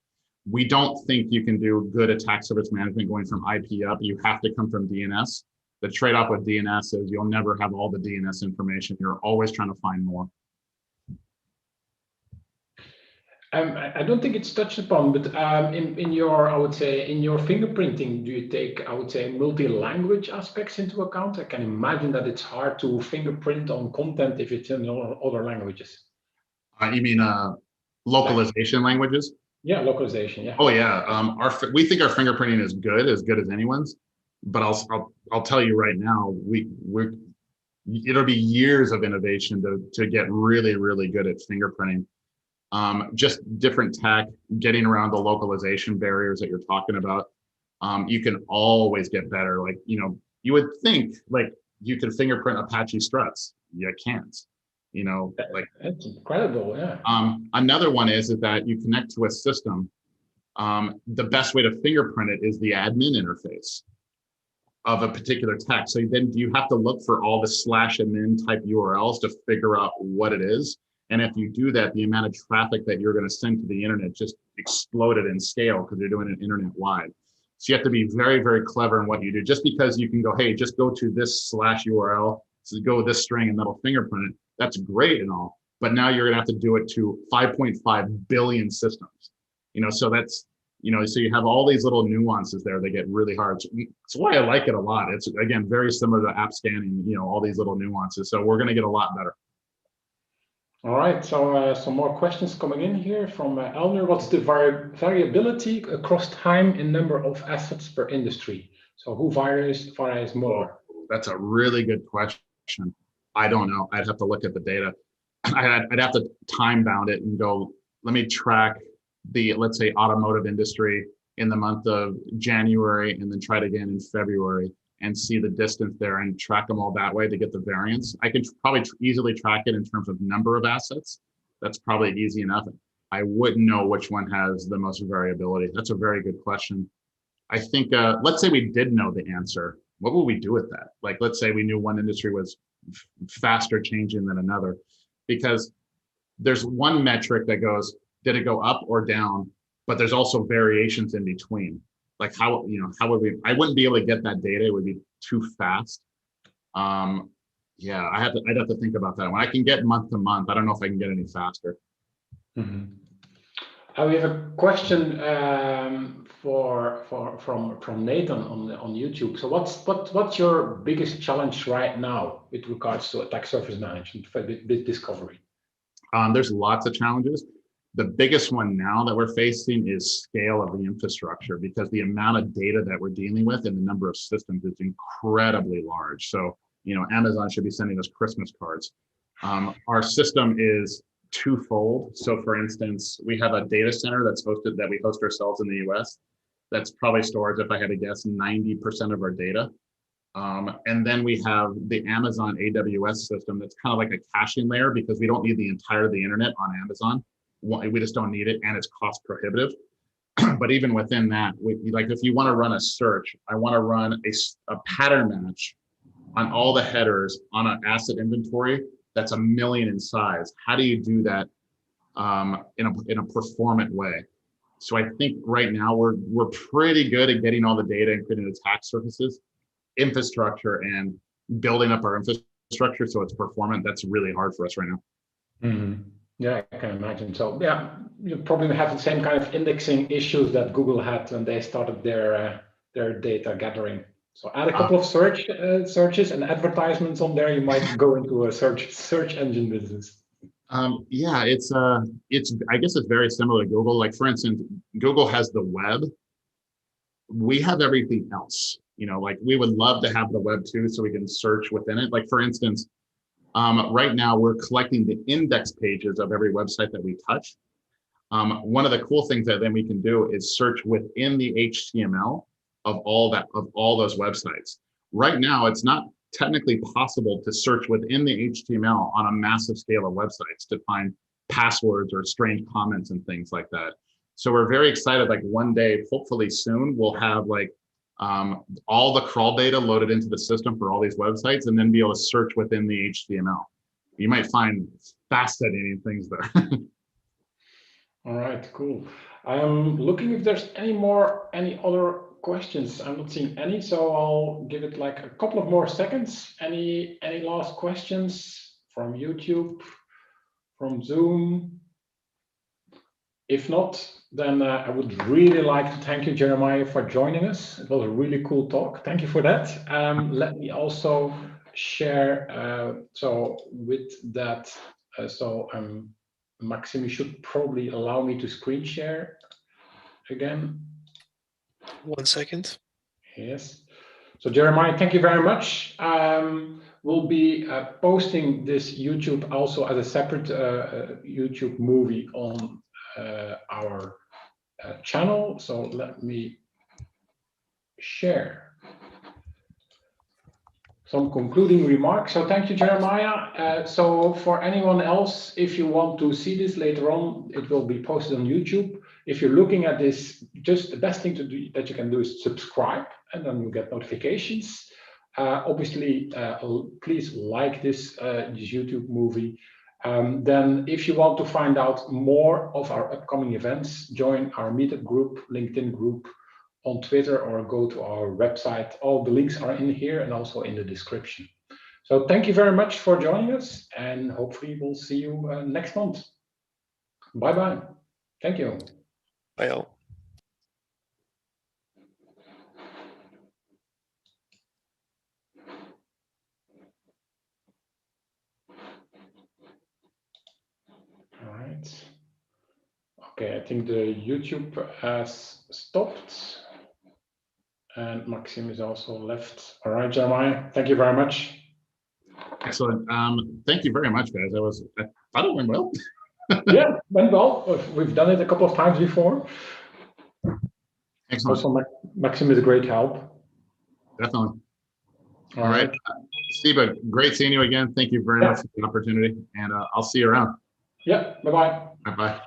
S3: We don't think you can do good attack surface management going from IP up. You have to come from DNS. The trade-off with DNS is you'll never have all the DNS information. You're always trying to find more.
S2: I don't think it's touched upon, but in your, I would say, in your fingerprinting, do you take, I would say, multi-language aspects into account? I can imagine that it's hard to fingerprint on content if it's in other languages.
S3: You mean localization languages?
S2: Yeah, localization. Yeah.
S3: Oh yeah. We think our fingerprinting is good as anyone's, but I'll tell you right now, it'll be years of innovation to get really, really good at fingerprinting. Just different tech, getting around the localization barriers that you're talking about. You can always get better. Like, you would think like you could fingerprint Apache struts. You can't, like.
S2: That's incredible, yeah.
S3: Another one is that you connect to a system. The best way to fingerprint it is the admin interface of a particular tech. So then you have to look for all the /admin type URLs to figure out what it is. And if you do that, the amount of traffic that you're going to send to the internet just exploded in scale because you're doing it internet wide. So you have to be very, very clever in what you do. Just because you can go, hey, just go to this /URL, so go with this string and that'll fingerprint it. That's great and all. But now you're going to have to do it to 5.5 billion systems. So that's, so you have all these little nuances there that get really hard. That's why I like it a lot. It's, again, very similar to app scanning, all these little nuances. So we're going to get a lot better.
S2: All right, so some more questions coming in here from Elner. What's the variability across time in number of assets per industry? So who varies more?
S3: That's a really good question. I don't know. I'd have to look at the data. I'd have to time bound it and go, let me track the, let's say, automotive industry in the month of January and then try it again in February and see the distance there and track them all that way to get the variance. I can probably easily track it in terms of number of assets. That's probably easy enough. I wouldn't know which one has the most variability. That's a very good question. I think, let's say we did know the answer. What would we do with that? Like, let's say we knew one industry was faster changing than another, because there's one metric that goes, did it go up or down? But there's also variations in between. Like how would we, I wouldn't be able to get that data. It would be too fast. Yeah, I'd have to think about that. When I can get month to month, I don't know if I can get any faster.
S2: Mm-hmm. We have a question from Nathan on YouTube. So what's your biggest challenge right now with regards to attack surface management for bit discovery?
S3: There's lots of challenges. The biggest one now that we're facing is scale of the infrastructure, because the amount of data that we're dealing with and the number of systems is incredibly large. So, Amazon should be sending us Christmas cards. Our system is twofold. So for instance, we have a data center that we host ourselves in the US. That's probably stores, if I had to guess, 90% of our data. And then we have the Amazon AWS system that's kind of like a caching layer, because we don't need the entirety of the internet on Amazon. We just don't need it, and it's cost prohibitive. But even within that, like if you want to run a search, I want to run a pattern match on all the headers on an asset inventory. that's 1 million in size. How do you do that in a performant way? So I think right now we're pretty good at getting all the data and creating attack surfaces, infrastructure, and building up our infrastructure so it's performant. That's really hard for us right now.
S2: Mm-hmm. Yeah, I can imagine. So yeah, you probably have the same kind of indexing issues that Google had when they started their data gathering. So add a couple of searches and advertisements on there, you might go into a search engine business.
S3: Yeah, it's I guess it's very similar to Google. Like for instance, Google has the web. We have everything else. You know, like we would love to have the web too, so we can search within it. Like for instance, right now we're collecting the index pages of every website that we touch. One of the cool things that then we can do is search within the HTML of all those websites. Right now, it's not technically possible to search within the HTML on a massive scale of websites to find passwords or strange comments and things like that. So we're very excited, like one day, hopefully soon, we'll have like all the crawl data loaded into the system for all these websites and then be able to search within the HTML. You might find fascinating things there.
S2: All right, cool. I'm looking if there's any other questions. I'm not seeing any, so I'll give it like a couple of more seconds. Any last questions from YouTube, from Zoom? If not, then I would really like to thank you, Jeremiah, for joining us. It was a really cool talk. Thank you for that. Let me also share, so with that, Maxime, you should probably allow me to screen share again.
S1: 1 second.
S2: Yes. So Jeremiah, thank you very much. We'll be posting this YouTube also as a separate YouTube movie on our channel. So let me share some concluding remarks. So thank you, Jeremiah. So for anyone else, if you want to see this later on, it will be posted on YouTube. If you're looking at this, just the best thing to do that you can do is subscribe, and then you get notifications. Obviously, please like this YouTube movie. Then if you want to find out more of our upcoming events, join our meetup group, LinkedIn group, on Twitter, or go to our website. All the links are in here and also in the description. So thank you very much for joining us, and hopefully we'll see you next month. Bye-bye. Thank you.
S1: Bye all.
S2: All right. Okay, I think the YouTube has stopped. And Maxime is also left. All right, Jeremiah, thank you very much.
S3: Excellent. Thank you very much, guys. I thought it went well.
S2: Yeah, went well. We've done it a couple of times before.
S3: Excellent.
S2: Also, Maxime is a great help.
S3: Definitely.
S2: All right.
S3: Steve, great seeing you again. Thank you very much for the opportunity, and I'll see you around.
S2: Yeah, bye-bye.
S3: Bye-bye.